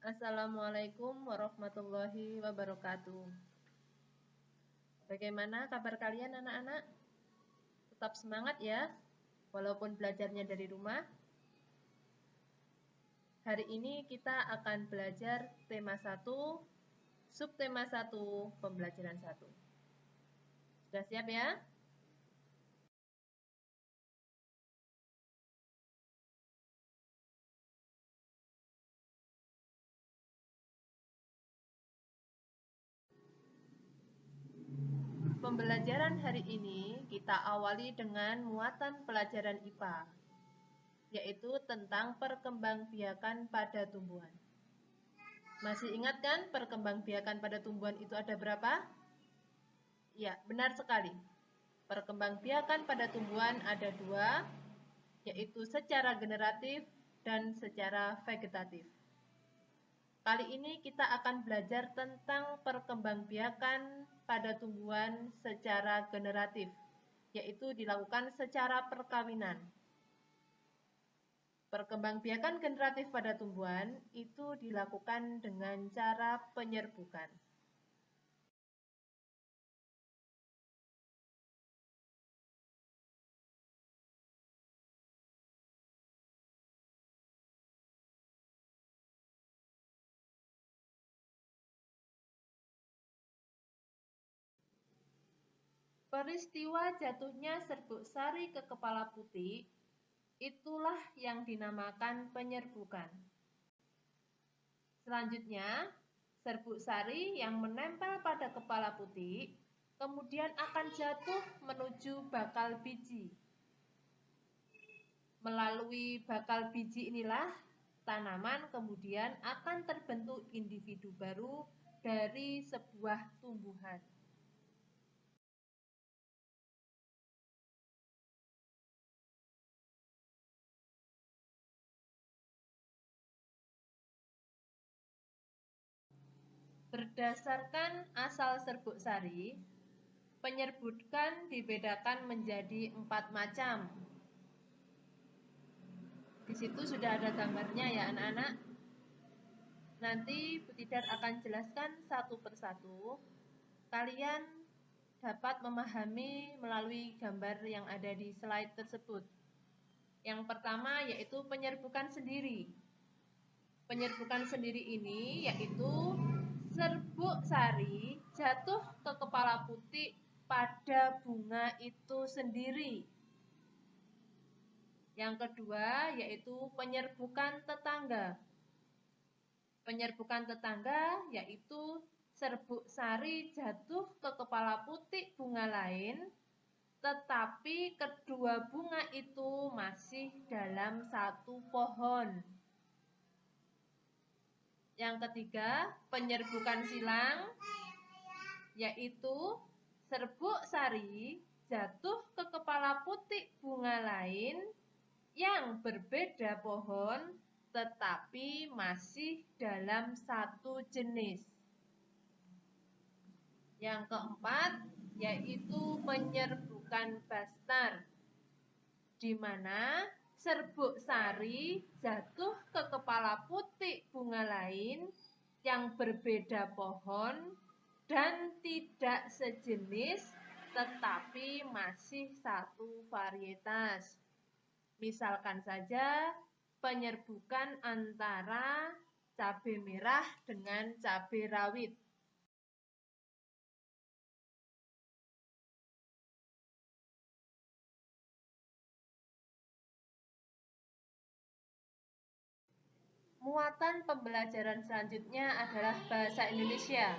Assalamualaikum warahmatullahi wabarakatuh. Bagaimana kabar kalian anak-anak? Tetap semangat ya, walaupun belajarnya dari rumah. Hari ini kita akan belajar tema 1, subtema 1, pembelajaran 1. Sudah siap ya? Pembelajaran hari ini kita awali dengan muatan pelajaran IPA, yaitu tentang perkembangbiakan pada tumbuhan. Masih ingat kan perkembangbiakan pada tumbuhan itu ada berapa? Ya, benar sekali. Perkembangbiakan pada tumbuhan ada 2, yaitu secara generatif dan secara vegetatif. Kali ini kita akan belajar tentang perkembangbiakan pada tumbuhan secara generatif, yaitu dilakukan secara perkawinan. Perkembangbiakan generatif pada tumbuhan itu dilakukan dengan cara penyerbukan. Peristiwa jatuhnya serbuk sari ke kepala putih itulah yang dinamakan penyerbukan. Selanjutnya, serbuk sari yang menempel pada kepala putih kemudian akan jatuh menuju bakal biji. Melalui bakal biji inilah tanaman kemudian akan terbentuk individu baru dari sebuah tumbuhan. Berdasarkan asal serbuk sari, penyerbukan dibedakan menjadi 4 macam. Di situ sudah ada gambarnya ya anak-anak. Nanti Bu Tidar akan jelaskan satu persatu. Kalian dapat memahami melalui gambar yang ada di slide tersebut. Yang pertama yaitu penyerbukan sendiri. Penyerbukan sendiri ini yaitu serbuk sari jatuh ke kepala putih pada bunga itu sendiri. Yang kedua yaitu penyerbukan tetangga. Penyerbukan tetangga yaitu serbuk sari jatuh ke kepala putih bunga lain, tetapi kedua bunga itu masih dalam satu pohon. Yang ketiga, penyerbukan silang, yaitu serbuk sari jatuh ke kepala putih bunga lain yang berbeda pohon, tetapi masih dalam satu jenis. Yang keempat, yaitu penyerbukan bastar, di mana serbuk sari jatuh ke kepala putih bunga lain yang berbeda pohon dan tidak sejenis, tetapi masih satu varietas. Misalkan saja penyerbukan antara cabai merah dengan cabai rawit. Muatan pembelajaran selanjutnya adalah bahasa Indonesia.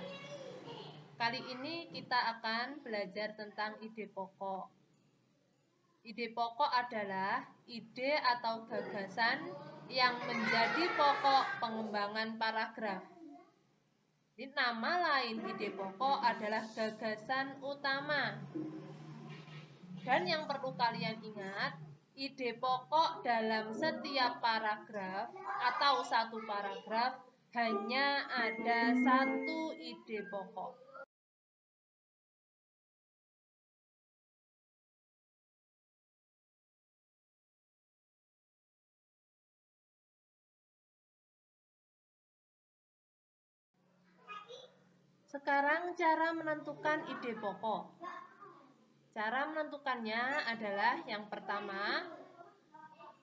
Kali ini kita akan belajar tentang ide pokok. Ide pokok adalah ide atau gagasan yang menjadi pokok pengembangan paragraf. Jadi, nama lain ide pokok adalah gagasan utama. Dan yang perlu kalian ingat, ide pokok dalam setiap paragraf atau satu paragraf hanya ada satu ide pokok. Sekarang cara menentukan ide pokok. Cara menentukannya adalah yang pertama,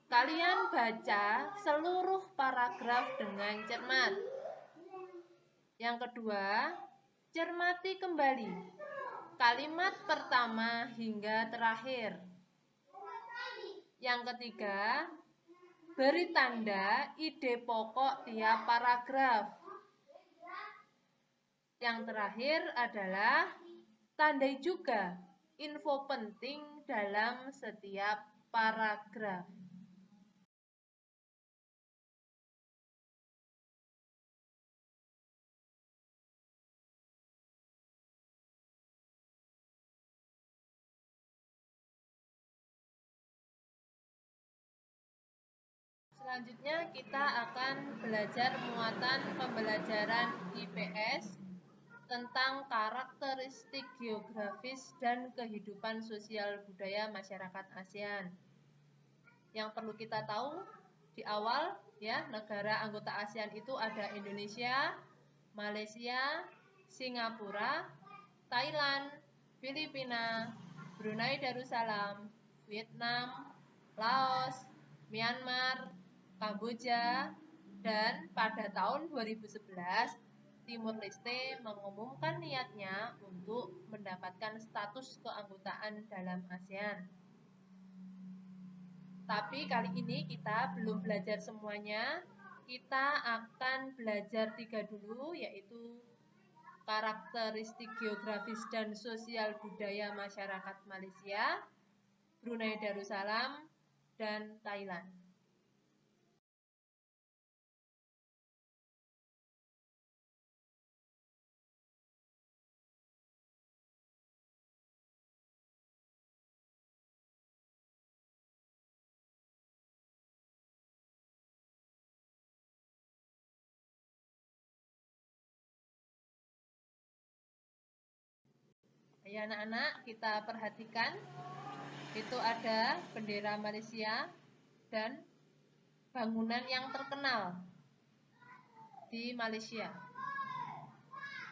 kalian baca seluruh paragraf dengan cermat. Yang kedua, cermati kembali kalimat pertama hingga terakhir. Yang ketiga, beri tanda ide pokok tiap paragraf. Yang terakhir adalah tandai juga info penting dalam setiap paragraf. Selanjutnya kita akan belajar muatan pembelajaran IPS tentang karakteristik geografis dan kehidupan sosial budaya masyarakat ASEAN. Yang perlu kita tahu di awal ya, negara anggota ASEAN itu ada Indonesia, Malaysia, Singapura, Thailand, Filipina, Brunei Darussalam, Vietnam, Laos, Myanmar, Kamboja, dan pada tahun 2011 Timur Leste mengumumkan niatnya untuk mendapatkan status keanggotaan dalam ASEAN. Tapi kali ini kita belum belajar semuanya. Kita akan belajar 3 dulu, yaitu karakteristik geografis dan sosial budaya masyarakat Malaysia, Brunei Darussalam, dan Thailand. Ya anak-anak, kita perhatikan itu ada bendera Malaysia dan bangunan yang terkenal di Malaysia.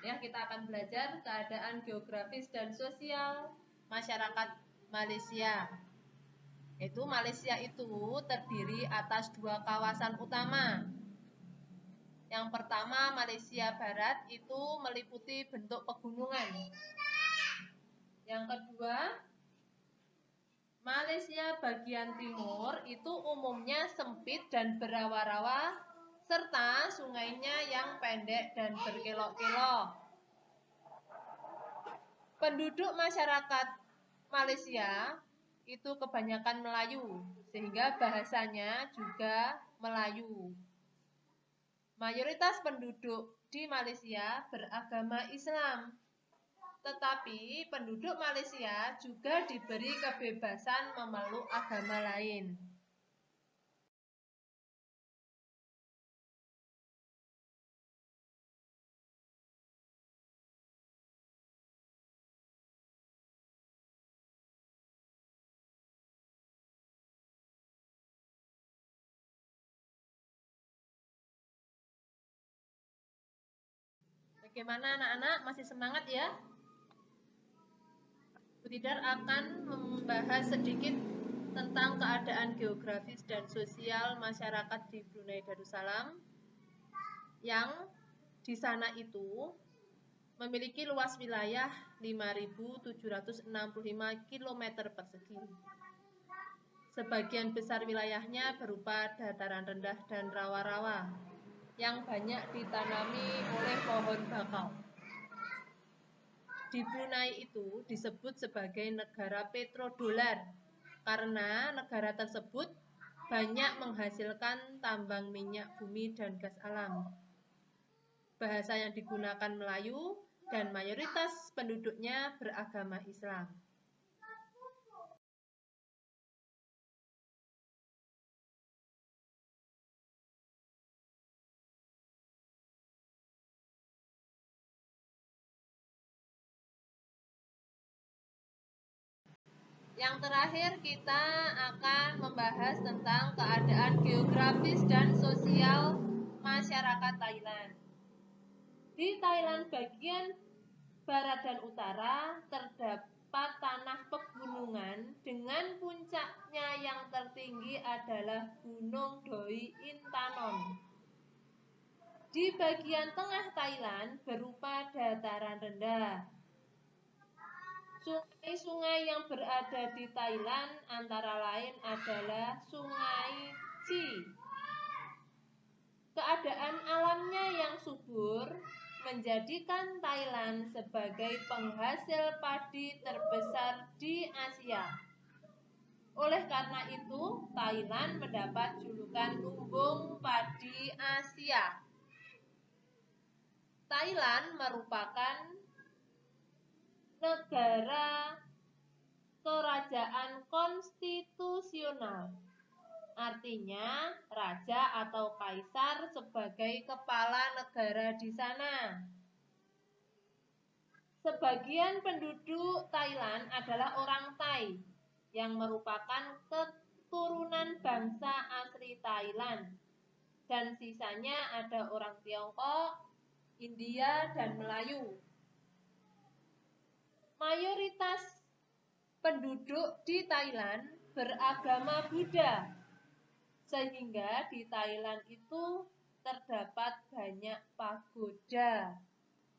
Ya, kita akan belajar keadaan geografis dan sosial masyarakat Malaysia. Malaysia itu terdiri atas 2 kawasan utama. Yang pertama, Malaysia Barat itu meliputi bentuk pegunungan. Yang kedua, Malaysia bagian timur itu umumnya sempit dan berawa-rawa, serta sungainya yang pendek dan berkelok-kelok. Penduduk masyarakat Malaysia itu kebanyakan Melayu, sehingga bahasanya juga Melayu. Mayoritas penduduk di Malaysia beragama Islam. Tetapi penduduk Malaysia juga diberi kebebasan memeluk agama lain. Bagaimana anak-anak? Masih semangat ya? Bu Tidar akan membahas sedikit tentang keadaan geografis dan sosial masyarakat di Brunei Darussalam yang di sana itu memiliki luas wilayah 5.765 km persegi. Sebagian besar wilayahnya berupa dataran rendah dan rawa-rawa yang banyak ditanami oleh pohon bakau. Di Brunei itu disebut sebagai negara petrodolar karena negara tersebut banyak menghasilkan tambang minyak bumi dan gas alam. Bahasa yang digunakan Melayu dan mayoritas penduduknya beragama Islam. Yang terakhir kita akan membahas tentang keadaan geografis dan sosial masyarakat Thailand. Di Thailand bagian barat dan utara terdapat tanah pegunungan dengan puncaknya yang tertinggi adalah Gunung Doi Intanon. Di bagian tengah Thailand berupa dataran rendah. Sungai-sungai yang berada di Thailand antara lain adalah Sungai Chi. Keadaan alamnya yang subur menjadikan Thailand sebagai penghasil padi terbesar di Asia. Oleh karena itu, Thailand mendapat julukan lumbung padi Asia. Thailand merupakan negara kerajaan konstitusional. Artinya, raja atau kaisar sebagai kepala negara di sana. Sebagian penduduk Thailand adalah orang Thai yang merupakan keturunan bangsa asli Thailand, dan sisanya ada orang Tiongkok, India, dan Melayu. Mayoritas penduduk di Thailand beragama Buddha, sehingga di Thailand itu terdapat banyak pagoda,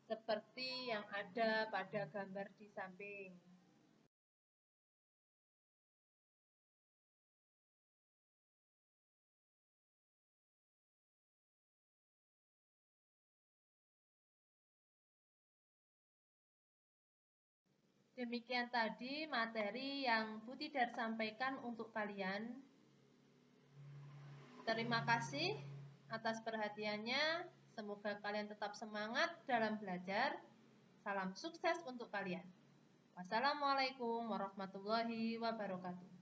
seperti yang ada pada gambar di samping. Demikian tadi materi yang Bu Tidar sampaikan untuk kalian. Terima kasih atas perhatiannya. Semoga kalian tetap semangat dalam belajar. Salam sukses untuk kalian. Wassalamualaikum warahmatullahi wabarakatuh.